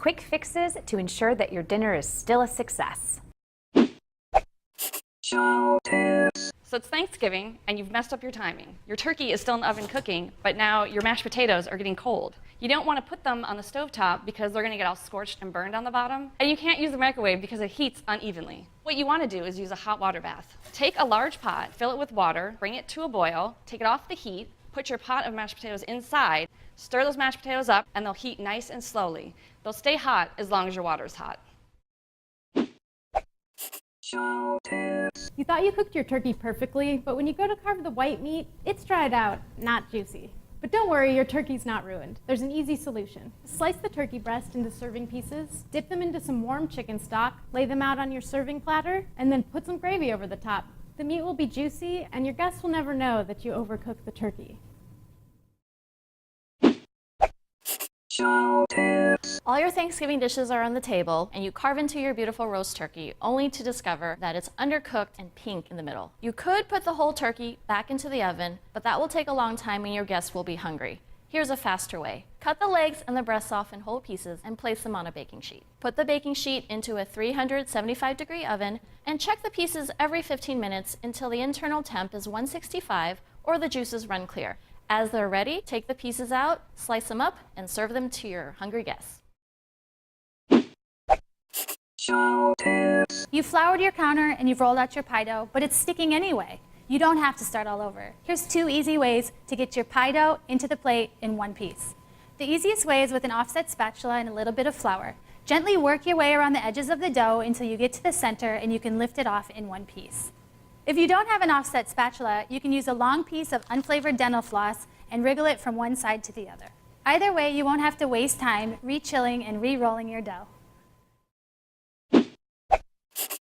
quick fixes to ensure that your dinner is still a success. CHOW tips. So it's Thanksgiving, and you've messed up your timing. Your turkey is still in the oven cooking, but now your mashed potatoes are getting cold. You don't want to put them on the stovetop because they're going to get all scorched and burned on the bottom. And you can't use the microwave because it heats unevenly. What you want to do is use a hot water bath. Take a large pot, fill it with water, bring it to a boil, take it off the heat, put your pot of mashed potatoes inside, stir those mashed potatoes up, and they'll heat nice and slowly. They'll stay hot as long as your water's hot. CHOW tips. You thought you cooked your turkey perfectly, but when you go to carve the white meat, it's dried out, not juicy. But don't worry, your turkey's not ruined. There's an easy solution. Slice the turkey breast into serving pieces, dip them into some warm chicken stock, lay them out on your serving platter, and then put some gravy over the top. The meat will be juicy, and your guests will never know that you overcooked the turkey. CHOW tips. All your Thanksgiving dishes are on the table, and you carve into your beautiful roast turkey, only to discover that it's undercooked and pink in the middle. You could put the whole turkey back into the oven, but that will take a long time and your guests will be hungry. Here's a faster way. Cut the legs and the breasts off in whole pieces and place them on a baking sheet. Put the baking sheet into a 375-degree oven and check the pieces every 15 minutes until the internal temp is 165 or the juices run clear. As they're ready, take the pieces out, slice them up, and serve them to your hungry guests. CHOW tips. You've floured your counter and you've rolled out your pie dough, but it's sticking anyway. You don't have to start all over. Here's 2 easy ways to get your pie dough into the plate in one piece. The easiest way is with an offset spatula and a little bit of flour. Gently work your way around the edges of the dough until you get to the center and you can lift it off in one piece. If you don't have an offset spatula, you can use a long piece of unflavored dental floss and wriggle it from one side to the other. Either way, you won't have to waste time re-chilling and re-rolling your dough.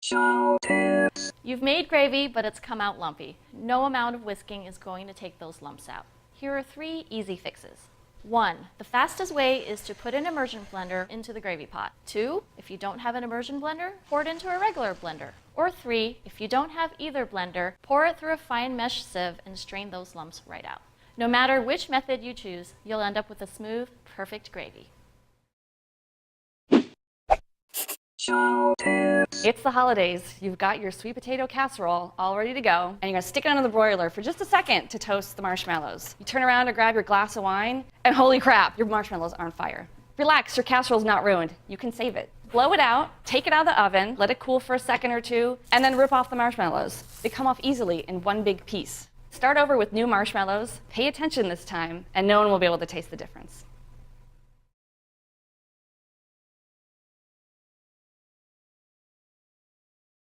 CHOW tips. You've made gravy, but it's come out lumpy. No amount of whisking is going to take those lumps out. Here are 3 easy fixes. 1, the fastest way is to put an immersion blender into the gravy pot. 2, if you don't have an immersion blender, pour it into a regular blender. Or 3, if you don't have either blender, pour it through a fine mesh sieve and strain those lumps right out. No matter which method you choose, you'll end up with a smooth, perfect gravy. CHOW tips. It's the holidays. You've got your sweet potato casserole all ready to go, and you're going to stick it under the broiler for just a second to toast the marshmallows. You turn around to grab your glass of wine, and holy crap, your marshmallows are on fire. Relax, your casserole's not ruined. You can save it. Blow it out, take it out of the oven, let it cool for a second or 2, and then rip off the marshmallows. They come off easily in one big piece. Start over with new marshmallows, pay attention this time, and no one will be able to taste the difference.